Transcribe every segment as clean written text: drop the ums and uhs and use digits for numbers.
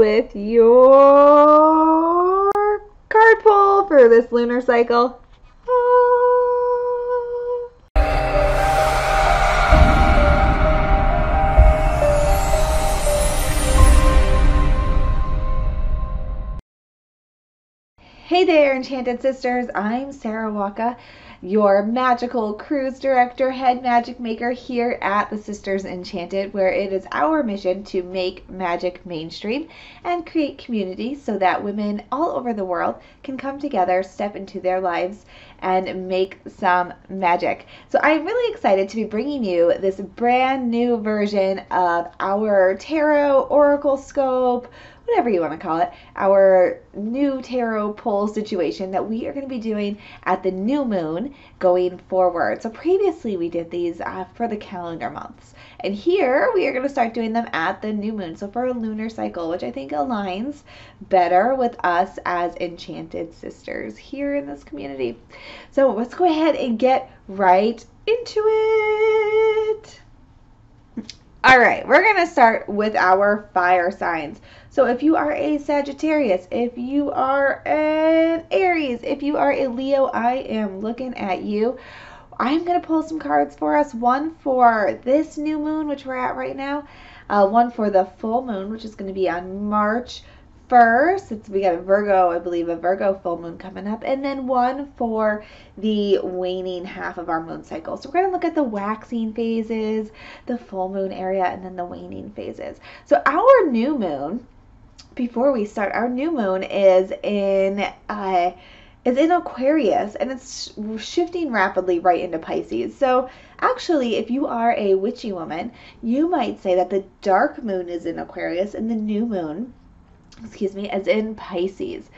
with your card pull for this lunar cycle. Hey there, Enchanted Sisters. I'm Sarah Waka, your magical cruise director, head magic maker here at the Sisters Enchanted, where it is our mission to make magic mainstream and create community so that women all over the world can come together, step into their lives, and make some magic. So I'm really excited to be bringing you this brand new version of our tarot oracle scope, whatever you want to call it, our new tarot pull situation that we are going to be doing at the new moon going forward. So previously we did these for the calendar months, and here we are going to start doing them at the new moon, so for a lunar cycle, which I think aligns better with us as Enchanted Sisters here in this community. So let's go ahead and get right into it. All right, we're going to start with our fire signs. So if you are a Sagittarius, if you are an Aries, if you are a Leo, I am looking at you. I'm going to pull some cards for us. One for this new moon, which we're at right now. One for the full moon, which is going to be on March 1st. We got a Virgo, I believe, a Virgo full moon coming up. And then one for the waning half of our moon cycle. So we're going to look at the waxing phases, the full moon area, and then the waning phases. So our new moon, before we start, our new moon is in Aquarius, and it's shifting rapidly right into Pisces. So actually, if you are a witchy woman, you might say that the dark moon is in Aquarius and the new moon, is in Pisces.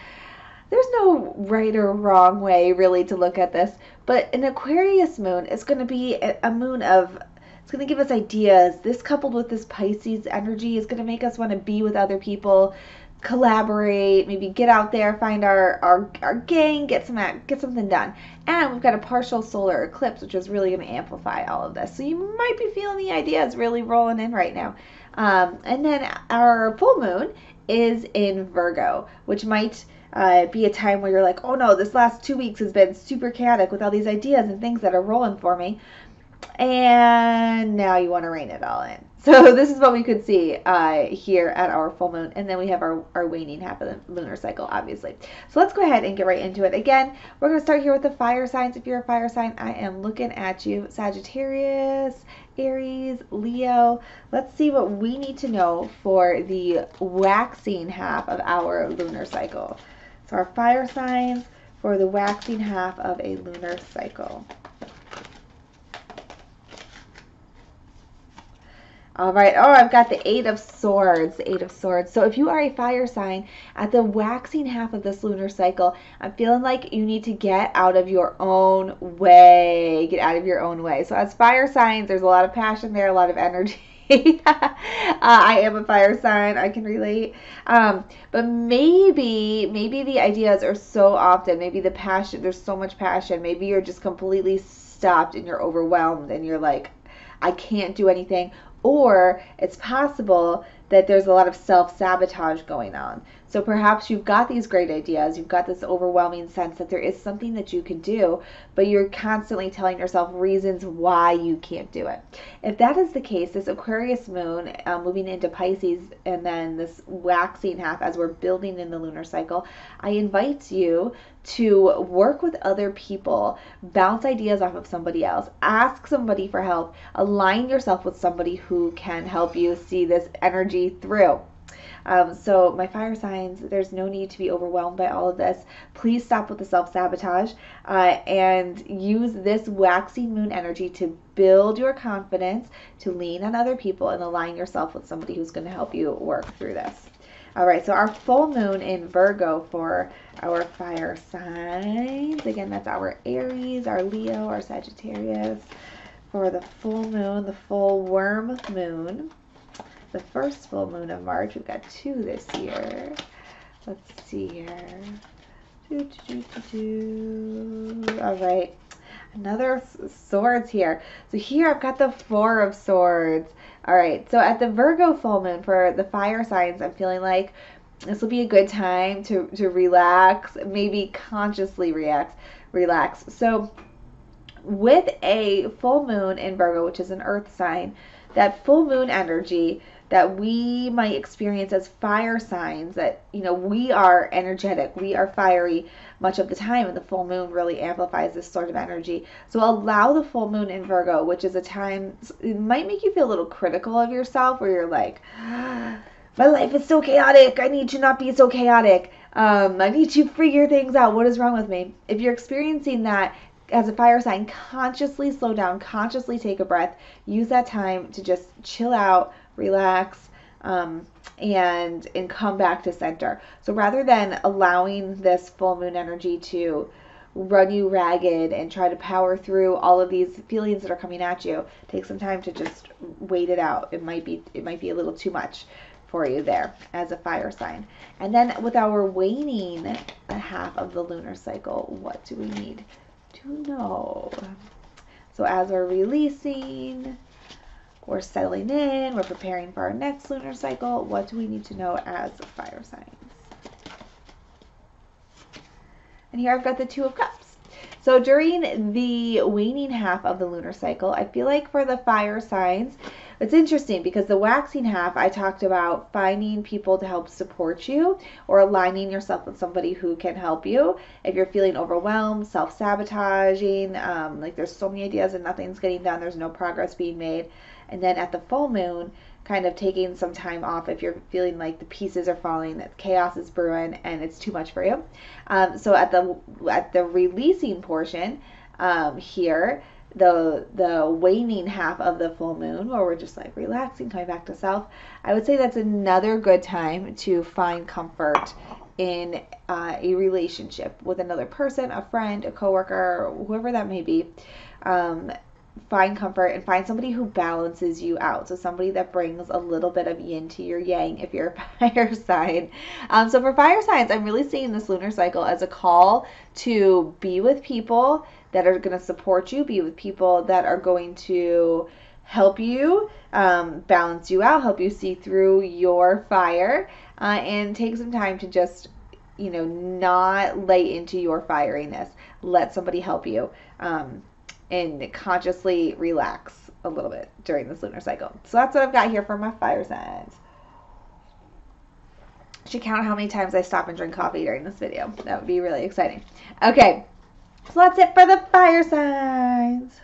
There's no right or wrong way really to look at this, but an Aquarius moon is going to be a moon of, it's going to give us ideas. This coupled with this Pisces energy is going to make us want to be with other people, collaborate, maybe get out there, find our gang, get something done. And we've got a partial solar eclipse, which is really going to amplify all of this. So you might be feeling the ideas really rolling in right now. And then our full moon is in Virgo, which might be a time where you're like, oh no, this last 2 weeks has been super chaotic with all these ideas and things that are rolling for me, and now you want to rein it all in. So this is what we could see here at our full moon, and then we have our waning half of the lunar cycle, obviously. So let's go ahead and get right into it. Again, we're going to start here with the fire signs. If you're a fire sign, I am looking at you. Sagittarius, Aries, Leo. Let's see what we need to know for the waxing half of our lunar cycle. So our fire signs for the waxing half of a lunar cycle. All right. Oh, I've got the Eight of Swords. The Eight of Swords. So if you are a fire sign at the waxing half of this lunar cycle, I'm feeling like you need to get out of your own way. Get out of your own way. So as fire signs, there's a lot of passion there, a lot of energy. I am a fire sign. I can relate. But maybe the ideas are so often, maybe the passion, there's so much passion. Maybe you're just completely stopped and you're overwhelmed and you're like, I can't do anything. Or it's possible that there's a lot of self-sabotage going on. So perhaps you've got these great ideas, you've got this overwhelming sense that there is something that you can do, but you're constantly telling yourself reasons why you can't do it. If that is the case, this Aquarius moon moving into Pisces and then this waxing half as we're building in the lunar cycle, I invite you to work with other people, bounce ideas off of somebody else, ask somebody for help, align yourself with somebody who can help you see this energy through. So my fire signs, there's no need to be overwhelmed by all of this. Please stop with the self-sabotage and use this waxing moon energy to build your confidence, to lean on other people, and align yourself with somebody who's going to help you work through this. All right, so our full moon in Virgo for our fire signs. Again, that's our Aries, our Leo, our Sagittarius. For the full moon, the full worm moon, the first full moon of March. We've got 2 this year. Let's see here. All right. Another swords here. So here I've got the 4 of Swords. All right, so at the Virgo full moon for the fire signs, I'm feeling like this will be a good time to relax, maybe consciously relax. So with a full moon in Virgo, which is an earth sign, that full moon energy that we might experience as fire signs, that we are energetic, we are fiery much of the time, and the full moon really amplifies this sort of energy. So allow the full moon in Virgo, which is a time, it might make you feel a little critical of yourself, where you're like, my life is so chaotic, I need to not be so chaotic, I need to figure things out, what is wrong with me? If you're experiencing that as a fire sign, consciously slow down, consciously take a breath, use that time to just chill out, relax, and come back to center. So rather than allowing this full moon energy to run you ragged and try to power through all of these feelings that are coming at you, take some time to just wait it out. It might be a little too much for you there as a fire sign. And then with our waning half of the lunar cycle, what do we need to know? So as we're releasing, we're settling in, we're preparing for our next lunar cycle, what do we need to know as fire signs? And here I've got the Two of Cups. So during the waning half of the lunar cycle, I feel like for the fire signs, it's interesting because the waxing half, I talked about finding people to help support you or aligning yourself with somebody who can help you. If you're feeling overwhelmed, self-sabotaging, like there's so many ideas and nothing's getting done, there's no progress being made. And then at the full moon, kind of taking some time off if you're feeling like the pieces are falling, that chaos is brewing and it's too much for you. So at the releasing portion here, the waning half of the full moon, where we're just like relaxing, coming back to self, I would say that's another good time to find comfort in a relationship with another person, a friend, a coworker, whoever that may be. Find comfort and find somebody who balances you out. So somebody that brings a little bit of yin to your yang if you're a fire sign. So for fire signs, I'm really seeing this lunar cycle as a call to be with people that are going to support you, be with people that are going to help you, balance you out, help you see through your fire, and take some time to just, not lay into your fieriness. Let somebody help you. And consciously relax a little bit during this lunar cycle. So that's what I've got here for my fire signs. I should count how many times I stop and drink coffee during this video. That would be really exciting. Okay, so that's it for the fire signs.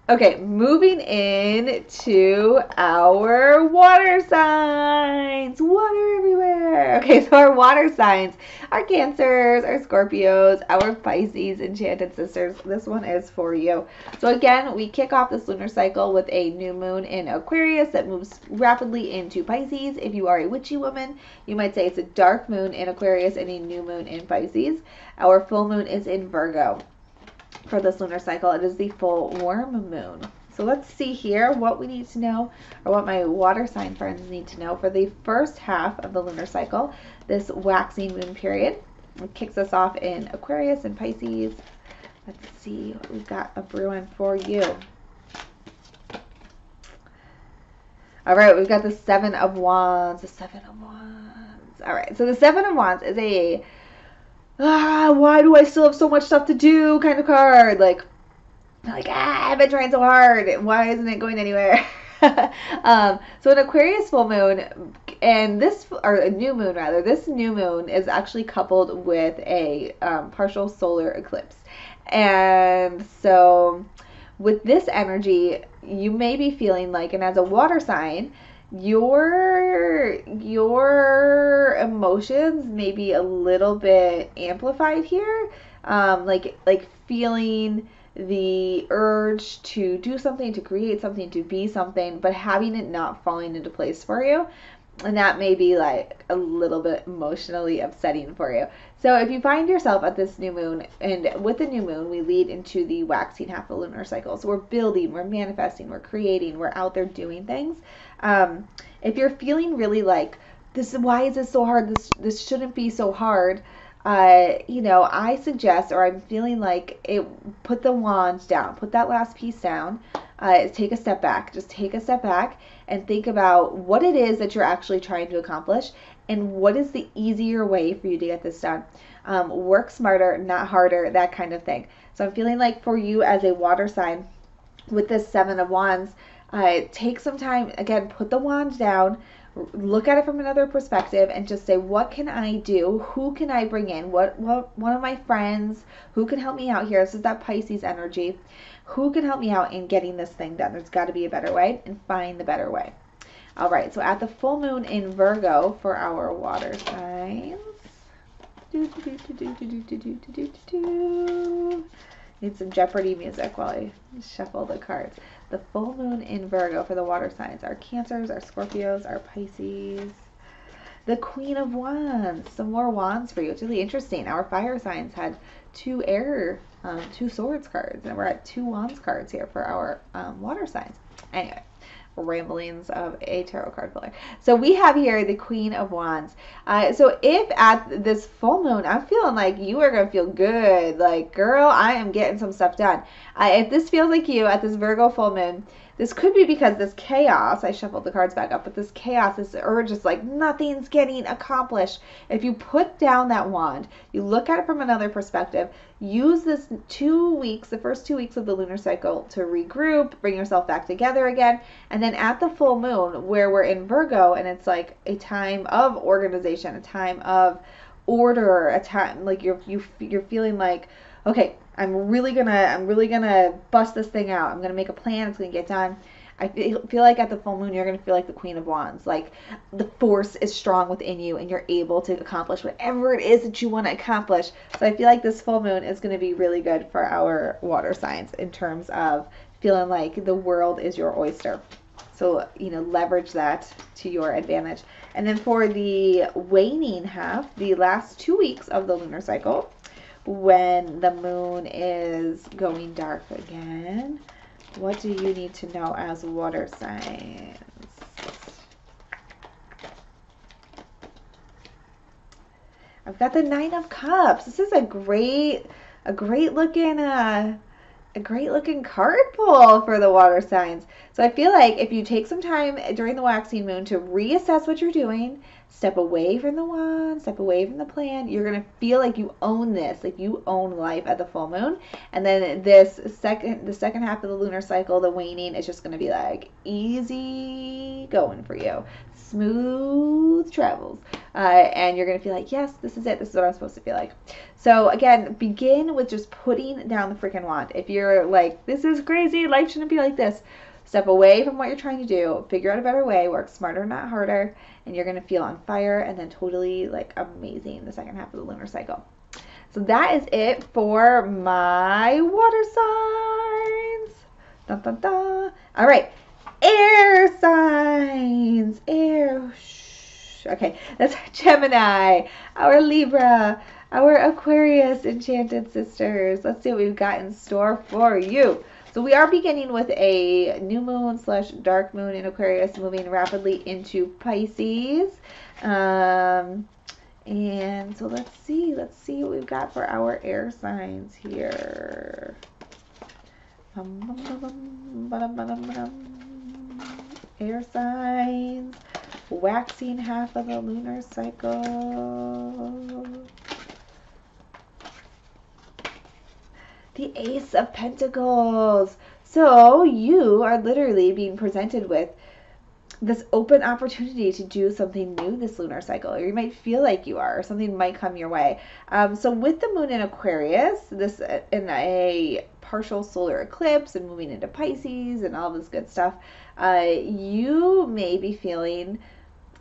Okay, moving in to our water signs. Water everywhere. Okay, so our water signs, our Cancers, our Scorpios, our Pisces, Enchanted Sisters. This one is for you. So again, we kick off this lunar cycle with a new moon in Aquarius that moves rapidly into Pisces. If you are a witchy woman, you might say it's a dark moon in Aquarius and a new moon in Pisces. Our full moon is in Virgo. For this lunar cycle, it is the full worm moon. So let's see here what we need to know, or what my water sign friends need to know for the first half of the lunar cycle, this waxing moon period. It kicks us off in Aquarius and Pisces. Let's see what we've got a brewing for you. All right, we've got the Seven of Wands. The Seven of Wands. All right, so the Seven of Wands is a why do I still have so much stuff to do kind of card. Like I've been trying so hard. Why isn't it going anywhere? So an Aquarius full moon, and or a new moon rather, this new moon is actually coupled with a partial solar eclipse. And so with this energy, you may be feeling like, and as a water sign, your emotions may be a little bit amplified here, like feeling the urge to do something, to create something, to be something, but having it not falling into place for you. And that may be like a little bit emotionally upsetting for you. So if you find yourself at this new moon, and with the new moon, we lead into the waxing half of the lunar cycle. So we're building, we're manifesting, we're creating, we're out there doing things. If you're feeling really like, why is this so hard? This shouldn't be so hard. I suggest, or I'm feeling like put the wand down, put that last piece down, take a step back. Just take a step back and think about what it is that you're actually trying to accomplish and what is the easier way for you to get this done. Work smarter, not harder, that kind of thing. So I'm feeling like for you as a water sign, with this Seven of Wands, take some time, again, put the wand down, look at it from another perspective, and just say, what can I do? Who can I bring in? What one of my friends, who can help me out here? This is that Pisces energy. Who can help me out in getting this thing done? There's got to be a better way, and find the better way. All right, so at the full moon in Virgo for our water signs. Need some Jeopardy music while I shuffle the cards. The full moon in Virgo for the water signs. Our Cancers, our Scorpios, our Pisces. The Queen of Wands. Some more wands for you. It's really interesting. Our fire signs had two swords cards, and we're at 2 wands cards here for our water signs. Anyway, ramblings of a tarot card puller. So we have here the Queen of Wands. So if at this full moon, I'm feeling like you are going to feel good. Like, girl, I am getting some stuff done. If this feels like you at this Virgo full moon, this could be because this chaos, I shuffled the cards back up, but this chaos, this urge is like nothing's getting accomplished. If you put down that wand, you look at it from another perspective, use this 2 weeks, the first 2 weeks of the lunar cycle to regroup, bring yourself back together again. And then at the full moon, where we're in Virgo, and it's like a time of organization, a time of order, a time like you're feeling like, okay, I'm really gonna bust this thing out. I'm gonna make a plan. It's gonna get done. I feel like at the full moon, you're gonna feel like the Queen of Wands. Like the force is strong within you, and you're able to accomplish whatever it is that you want to accomplish. So I feel like this full moon is gonna be really good for our water signs in terms of feeling like the world is your oyster. So, leverage that to your advantage. And then for the waning half, the last 2 weeks of the lunar cycle, when the moon is going dark again, what do you need to know as water signs? I've got the 9 of Cups. This is a great looking card pull for the water signs. So I feel like if you take some time during the waxing moon to reassess what you're doing, step away from the wand, step away from the plan, you're going to feel like you own this, like you own life at the full moon. And then the second half of the lunar cycle, the waning, is just going to be like easy going for you. Smooth travels. And you're going to feel like, yes, this is it. This is what I'm supposed to feel like. So again, begin with just putting down the freaking wand. If you're like, this is crazy, life shouldn't be like this, step away from what you're trying to do, figure out a better way, work smarter, not harder, and you're going to feel on fire and then totally like amazing the second half of the lunar cycle. So that is it for my water signs. Dun, dun, dun. All right. Air signs. Air. Shh. Okay. That's our Gemini, our Libra, our Aquarius enchanted sisters. Let's see what we've got in store for you. So we are beginning with a new moon / dark moon in Aquarius, moving rapidly into Pisces. And so let's see what we've got for our air signs here. Air signs, waxing half of the lunar cycle. The Ace of Pentacles. So you are literally being presented with this open opportunity to do something new this lunar cycle, or you might feel like you are, or something might come your way. So with the moon in Aquarius, this in a partial solar eclipse and moving into Pisces and all this good stuff, you may be feeling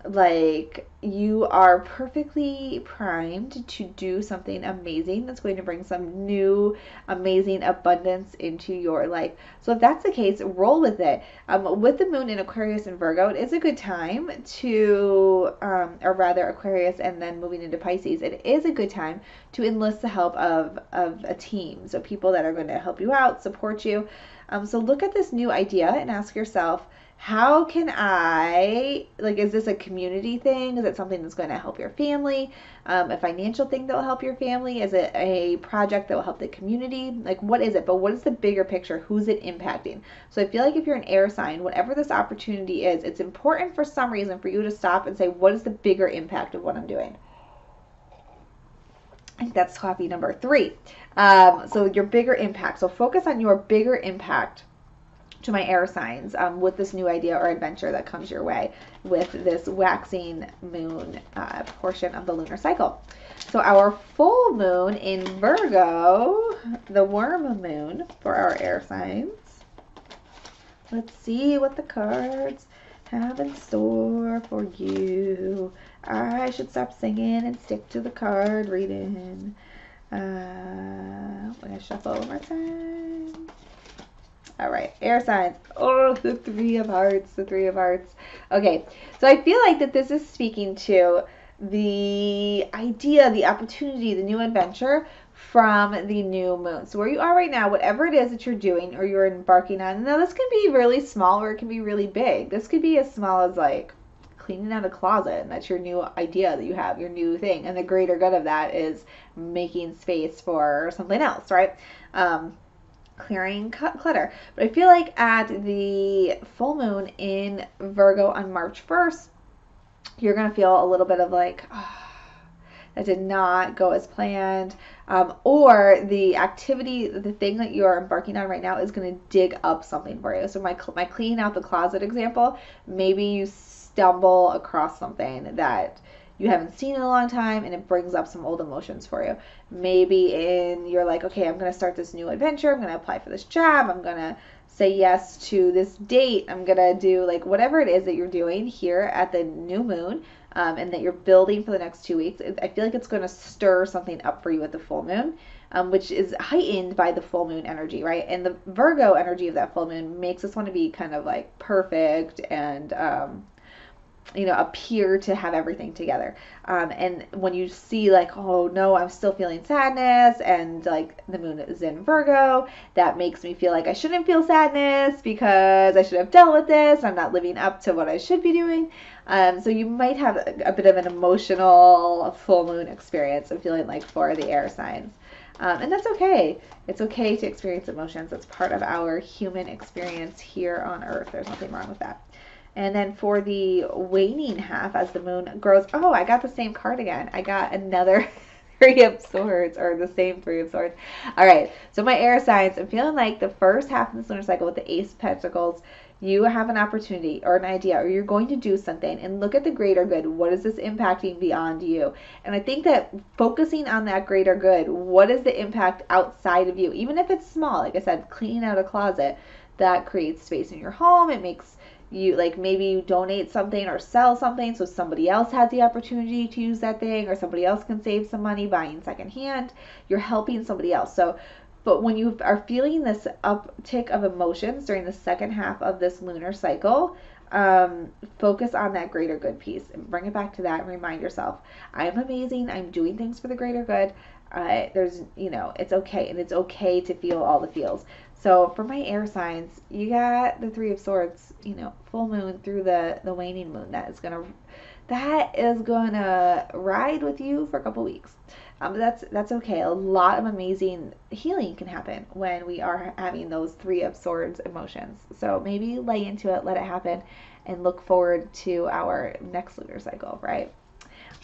like you are perfectly primed to do something amazing that's going to bring some new amazing abundance into your life. So if that's the case, roll with it. With the moon in Aquarius and Virgo, it is a good time to, or rather Aquarius and then moving into Pisces, it is a good time to enlist the help of a team. So people that are going to help you out, support you. So look at this new idea and ask yourself, how can I, like, is this a community thing? Is it something that's going to help your family? A financial thing that will help your family? Is it a project that will help the community? Like, what is it? But what is the bigger picture? Who's it impacting? So I feel like if you're an air sign, whatever this opportunity is, it's important for some reason for you to stop and say, what is the bigger impact of what I'm doing? I think that's copy number 3. So your bigger impact. So focus on your bigger impact to my air signs with this new idea or adventure that comes your way with this waxing moon portion of the lunar cycle. So our full moon in Virgo, the worm moon for our air signs. Let's see what the cards have in store for you. I should stop singing and stick to the card reading. I'm going to shuffle one more time. All right, air signs. Oh, the 3 of hearts, the 3 of hearts. Okay, so I feel like that this is speaking to the idea, the opportunity, the new adventure from the new moon. So where you are right now, whatever it is that you're doing or you're embarking on, now this can be really small or it can be really big. This could be as small as like cleaning out a closet, and that's your new idea that you have, your new thing. And the greater good of that is making space for something else, right? Clearing clutter. But I feel like at the full moon in Virgo on March 1st, you're going to feel a little bit of like, oh, that did not go as planned. Or the activity, the thing that you're embarking on right now is going to dig up something for you. So my cleaning out the closet example, maybe you stumble across something that you haven't seen in a long time and it brings up some old emotions for you. Maybe you're like, okay, I'm going to start this new adventure. I'm going to apply for this job. I'm going to say yes to this date. I'm going to do like whatever it is that you're doing here at the new moon and that you're building for the next 2 weeks. I feel like it's going to stir something up for you at the full moon. Which is heightened by the full moon energy, right? And the Virgo energy of that full moon makes us want to be kind of like perfect and appear to have everything together. And when you see like, oh no, I'm still feeling sadness, and like the moon is in Virgo, that makes me feel like I shouldn't feel sadness because I should have dealt with this. I'm not living up to what I should be doing. So you might have a bit of an emotional full moon experience of feeling like for the air signs. And that's okay. It's okay to experience emotions. That's part of our human experience here on Earth. There's nothing wrong with that. And then for the waning half, as the moon grows, oh, I got the same card again. I got another 3 of Swords, or the same 3 of Swords. All right, so my air signs, I'm feeling like the first half of this lunar cycle with the Ace of Pentacles, you have an opportunity or an idea, or you're going to do something, and look at the greater good. What is this impacting beyond you? And I think that focusing on that greater good, what is the impact outside of you? Even if it's small, like I said, cleaning out a closet, that creates space in your home. It makes you, like, maybe you donate something or sell something so somebody else has the opportunity to use that thing, or somebody else can save some money buying secondhand. You're helping somebody else. So, but when you are feeling this uptick of emotions during the second half of this lunar cycle, focus on that greater good piece and bring it back to that and remind yourself, I'm amazing. I'm doing things for the greater good. It's okay. And it's okay to feel all the feels. So for my air signs, you got the 3 of Swords, full moon through the waning moon. That is gonna ride with you for a couple weeks. That's okay. A lot of amazing healing can happen when we are having those 3 of Swords emotions. So maybe lay into it, let it happen, and look forward to our next lunar cycle, right?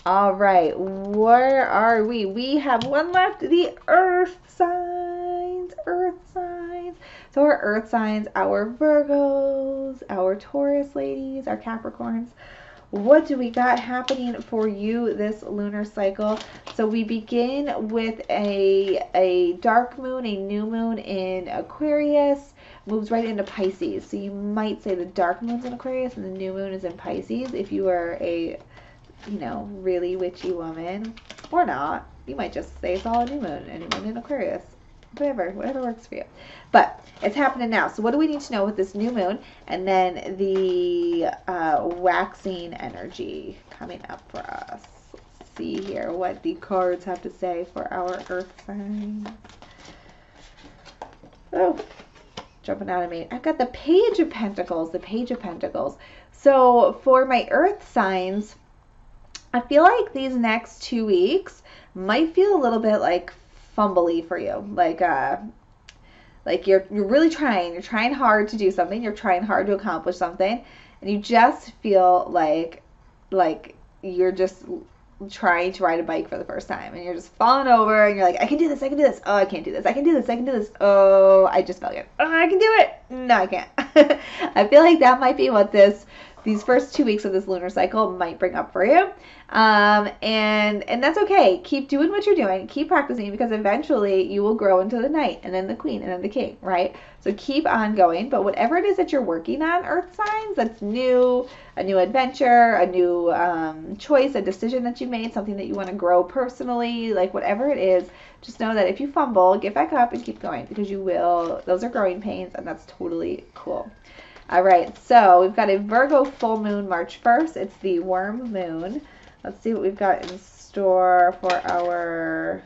All right, where are we? We have one left, the earth signs, So our earth signs, our Virgos, our Taurus ladies, our Capricorns. What do we got happening for you this lunar cycle? So we begin with a dark moon, a new moon in Aquarius, moves right into Pisces. So you might say the dark moon's in Aquarius and the new moon is in Pisces if you are a really witchy woman, or not. You might just say it's all a new moon in Aquarius. Whatever works for you. But it's happening now. So what do we need to know with this new moon? And then the waxing energy coming up for us. Let's see here what the cards have to say for our earth signs. Oh, jumping out of me. I've got the Page of Pentacles, the Page of Pentacles. So for my earth signs, I feel like these next 2 weeks might feel a little bit like fumbly for you. Like you're really trying. You're trying hard to do something. You're trying hard to accomplish something, and you just feel like you're just trying to ride a bike for the first time, and you're just falling over, and you're like, I can do this, I can do this. Oh, I can't do this. I can do this, I can do this. Oh, I just fell again. Oh, I can do it. No, I can't. I feel like that might be what these first 2 weeks of this lunar cycle might bring up for you. And that's okay. Keep doing what you're doing. Keep practicing, because eventually you will grow into the knight and then the queen and then the king, right? So keep on going. But whatever it is that you're working on, earth signs, that's new, a new adventure, a new choice, a decision that you made, something that you want to grow personally, like whatever it is, just know that if you fumble, get back up and keep going, because you will. Those are growing pains, and that's totally cool. All right, so we've got a Virgo full moon March 1st. It's the worm moon. Let's see what we've got in store for our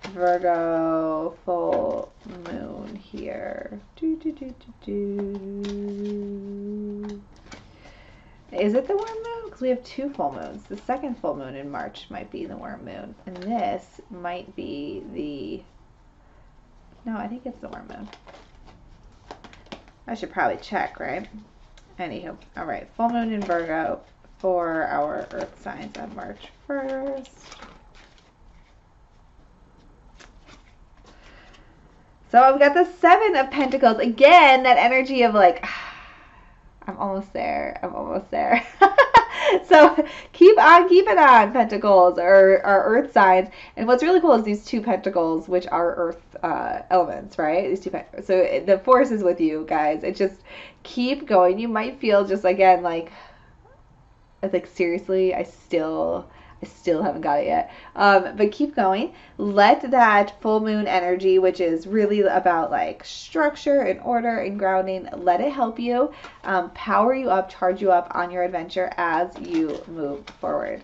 Virgo full moon here. Is it the worm moon? Because we have 2 full moons. The second full moon in March might be the worm moon. And this might be the... No, I think it's the worm moon. I should probably check, right? Anywho, all right, full moon in Virgo for our earth signs on March 1st. So I've got the 7 of Pentacles. Again, that energy of like, I'm almost there. I'm almost there. So keep on keeping on, Pentacles, or earth signs. And what's really cool is these 2 Pentacles, which are earth elements, right? These 2 so the force is with you guys. It just keep going. You might feel just again like seriously, I still haven't got it yet. But keep going. Let that full moon energy, which is really about like structure and order and grounding, let it help you, power you up, charge you up on your adventure as you move forward.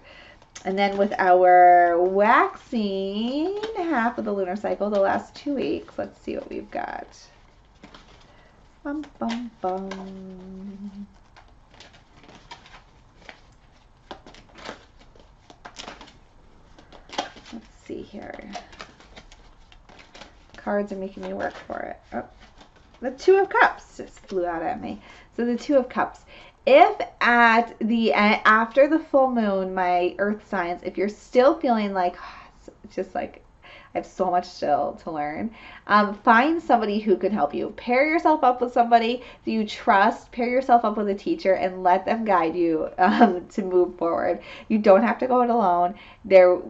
And then with our waxing half of the lunar cycle, the last 2 weeks, let's see what we've got. Bum, bum, bum. Let's see here. Cards are making me work for it. Oh, the 2 of Cups just flew out at me. So the 2 of Cups. If at the after the full moon, my earth signs, if you're still feeling like it's just like I have so much still to learn, find somebody who can help you. Pair yourself up with somebody that you trust. Pair yourself up with a teacher and let them guide you to move forward. You don't have to go it alone. There,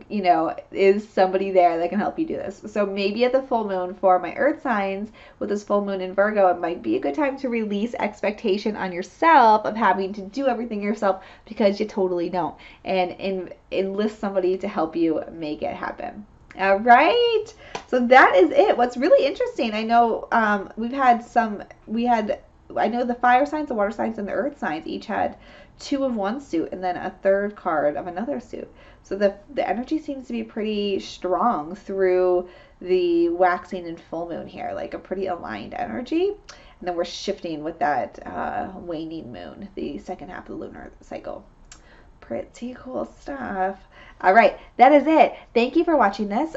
is somebody there that can help you do this. So maybe at the full moon for my earth signs, with this full moon in Virgo, it might be a good time to release expectation on yourself of having to do everything yourself, because you totally don't, and enlist somebody to help you make it happen. All right, so that is it. What's really interesting, I know I know the fire signs, the water signs, and the earth signs each had 2 of one suit and then a 3rd card of another suit. So the energy seems to be pretty strong through the waxing and full moon here, like a pretty aligned energy. And then we're shifting with that waning moon, the second half of the lunar cycle. Pretty cool stuff. All right, that is it. Thank you for watching this.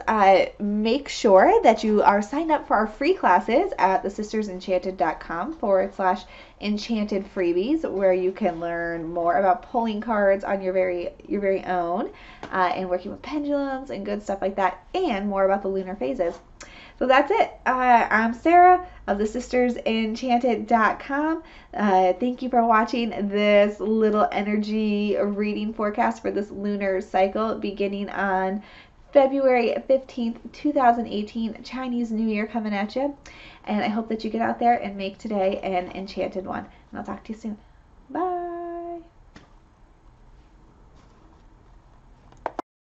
Make sure that you are signed up for our free classes at thesistersenchanted.com/enchanted freebies, where you can learn more about pulling cards on your very own, and working with pendulums and good stuff like that, and more about the lunar phases. So that's it. I'm Sarah of thesistersenchanted.com. Thank you for watching this little energy reading forecast for this lunar cycle beginning on February 15th, 2018, Chinese New Year coming at you. And I hope that you get out there and make today an enchanted one. And I'll talk to you soon.